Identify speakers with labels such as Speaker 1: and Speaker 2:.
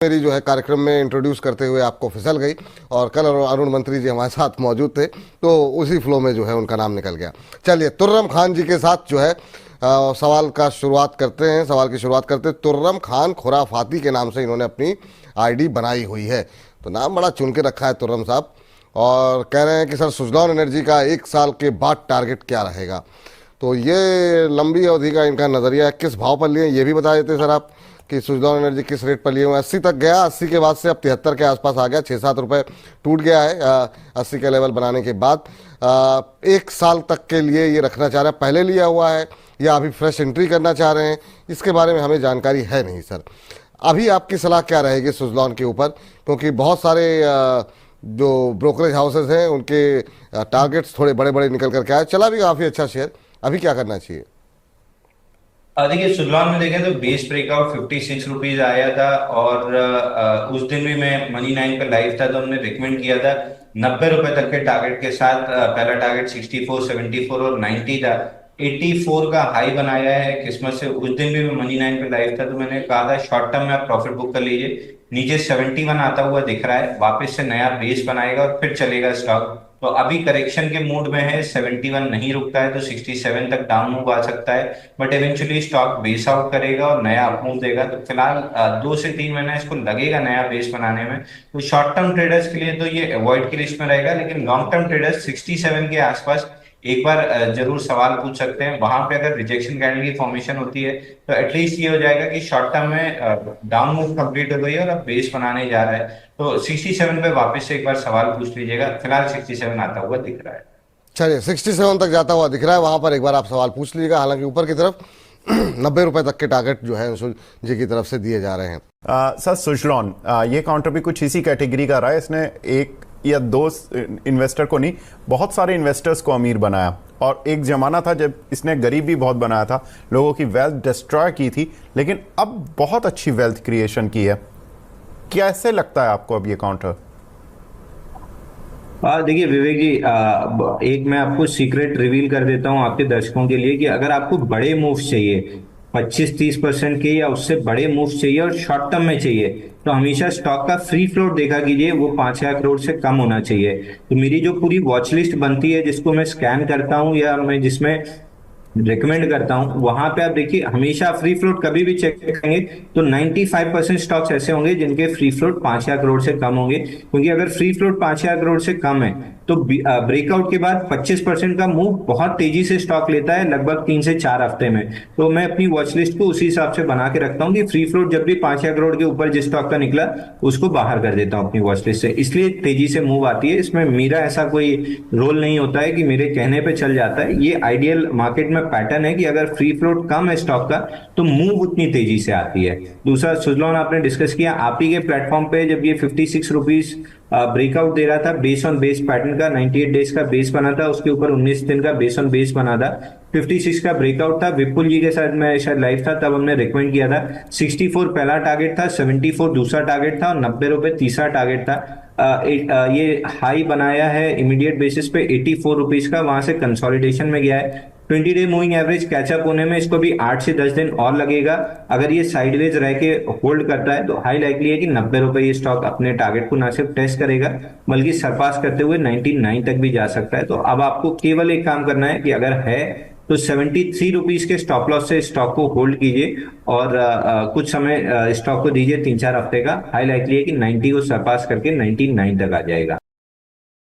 Speaker 1: मेरी जो है कार्यक्रम में इंट्रोड्यूस करते हुए आपको फिसल गई, और कल अरुण मंत्री जी हमारे साथ मौजूद थे तो उसी फ्लो में जो है उनका नाम निकल गया। चलिए तुर्रम खान जी के साथ जो है सवाल की शुरुआत करते हैं। तुर्रम खान खुराफाती के नाम से इन्होंने अपनी आईडी बनाई हुई है, तो नाम बड़ा चुन के रखा है तुर्रम साहब। और कह रहे हैं कि सर सुजलॉन एनर्जी का 1 साल के बाद टारगेट क्या रहेगा, तो ये लंबी अवधि का इनका नज़रिया है। किस भाव पर लिए ये भी बता देते सर आप कि सुजलॉन एनर्जी किस रेट पर लिए हुए। 80 तक गया, 80 के बाद से अब 73 के आसपास आ गया, 6-7 रुपये टूट गया है 80 के लेवल बनाने के बाद। 1 साल तक के लिए ये रखना चाह रहे हैं, पहले लिया हुआ है या अभी फ्रेश एंट्री करना चाह रहे हैं, इसके बारे में हमें जानकारी है नहीं सर। अभी आपकी सलाह क्या रहेगी सुजलॉन के ऊपर, क्योंकि बहुत सारे जो ब्रोकरेज हाउसेज हैं उनके टारगेट्स थोड़े बड़े बड़े निकल कर के आए, चला भी काफ़ी अच्छा शेयर, अभी क्या करना चाहिए?
Speaker 2: देखिए सुजलॉन में देखें तो बेस ब्रेकआउट 56 रुपीज आया था, और उस दिन भी मैं मनी 9 पे लाइव था तो हमने रिकमेंड किया था 90 रुपए तक के टारगेट के साथ। पहला टारगेट 64, 74 और 90 था। 84 का हाई बनाया है किस्मत से। उस दिन भी मैं मनी 9 पे लाइव था तो मैंने कहा था शॉर्ट टर्म में आप प्रॉफिट बुक कर लीजिए। नीचे 71 आता हुआ दिख रहा है, वापस से नया बेस बनाएगा और फिर चलेगा स्टॉक। तो अभी करेक्शन के मूड में है, 71 नहीं रुकता है तो 67 तक डाउन मूव आ सकता है, but eventually stock base out करेगा और नया अप मूव देगा। तो फिलहाल 2 से 3 महीना इसको लगेगा नया बेस बनाने में। तो शॉर्ट टर्म ट्रेडर्स के लिए तो ये अवॉइड की लिस्ट में रहेगा, लेकिन लॉन्ग टर्म ट्रेडर्स 67 के आसपास एक बार जरूर सवाल पूछ सकते हैं। वहां पे अगर रिजेक्शन कैंडल की फॉर्मेशन होती है तो एटलीस्ट ये हो जाएगा कि शॉर्ट टर्म में डाउन मूव कंप्लीट हो गई है और अब बेस बनाने जा रहा है। तो 67 पे वापस से एक बार सवाल पूछ लीजिएगा। फिलहाल 67 आता हुआ दिख रहा है।
Speaker 1: चलिए 67 तक जाता हुआ दिख रहा है, वहां पर एक बार आप सवाल पूछ लीजिएगा। हालांकि ऊपर की तरफ 90 रुपए तक के टारगेट जो है अंशुल जी की तरफ से दिए जा रहे हैं।
Speaker 3: सर सुजलॉन ये काउंटर भी कुछ इसी कैटेगरी का रहा है। इसने एक या दो इन्वेस्टर को नहीं, बहुत सारे इन्वेस्टर्स को अमीर बनाया, और एक जमाना था जब इसने गरीब भी बहुत बनाया था, लोगों की वेल्थ डिस्ट्रॉय की थी, लेकिन अब बहुत अच्छी वेल्थ क्रिएशन की है। कैसे लगता है आपको अब ये काउंटर?
Speaker 2: देखिए विवेक जी, एक मैं आपको सीक्रेट रिवील कर देता हूं आपके दर्शकों के लिए कि अगर आपको बड़े मूव्स चाहिए, 25-30% के या उससे बड़े मूव्स चाहिए और शॉर्ट टर्म में चाहिए, तो हमेशा स्टॉक का फ्री फ्लोट देखा कीजिए, वो 5,000 करोड़ से कम होना चाहिए। तो मेरी जो पूरी वॉच लिस्ट बनती है जिसको मैं स्कैन करता हूं या मैं जिसमें रिकमेंड करता हूं, वहां पे आप देखिए हमेशा फ्री फ्लोट कभी भी चेक करेंगे तो 95% स्टॉक्स ऐसे होंगे जिनके फ्री फ्लोट 5,000 करोड़ से कम होंगे। क्योंकि अगर फ्री फ्लोट 5,000 करोड़ से कम है तो ब्रेकआउट के बाद 25% का मूव बहुत तेजी से स्टॉक लेता है, लगभग 3 से 4 हफ्ते में। तो मैं अपनी वॉच लिस्ट को उसी हिसाब से बना के रखता हूँ कि फ्री फ्लोट जब भी 5,000 करोड़ के ऊपर जिस स्टॉक का निकला उसको बाहर कर देता हूँ अपनी वॉच लिस्ट से, इसलिए तेजी से मूव आती है। इसमें मेरा ऐसा कोई रोल नहीं होता है कि मेरे कहने पे चल जाता है। ये आइडियल मार्केट में पैटर्न है कि अगर फ्री फ्लोट कम है स्टॉक का तो मूव उतनी तेजी से आती है। दूसरा, सुजलॉन आपने डिस्कस किया, आप ही के प्लेटफॉर्म पे जब ये 56 रुपीज ब्रेकआउट दे रहा था बेस ऑन बेस पैटर्न का, 98 डेज का बेस बना था, उसके ऊपर 19 दिन का बेस ऑन बेस बना था, 56 का ब्रेकआउट था। विपुल जी के साथ मैं शायद लाइव था तब हमने रिकमेंड किया था। 64 पहला टारगेट था, 74 दूसरा टारगेट था और 90 रुपए तीसरा टारगेट था। ये हाई बनाया है इमीडिएट बेसिस पे 84 रुपीज का, वहां से कंसोलिडेशन में गया है। 20 डे मूविंग एवरेज कैचअप होने में इसको भी 8 से 10 दिन और लगेगा। अगर ये साइडवेज रह के होल्ड करता है तो हाई लाइकली है कि 90 रुपए ये स्टॉक अपने टारगेट को ना सिर्फ टेस्ट करेगा बल्कि सरपास करते हुए 99 तक भी जा सकता है। तो अब आपको केवल एक काम करना है कि अगर है तो 73 रुपीज के स्टॉप लॉस से स्टॉक को होल्ड कीजिए और कुछ समय स्टॉक को दीजिए 3-4 हफ्ते का। हाई लाइकली है कि 90 को सरपास करके 99 तक आ जाएगा।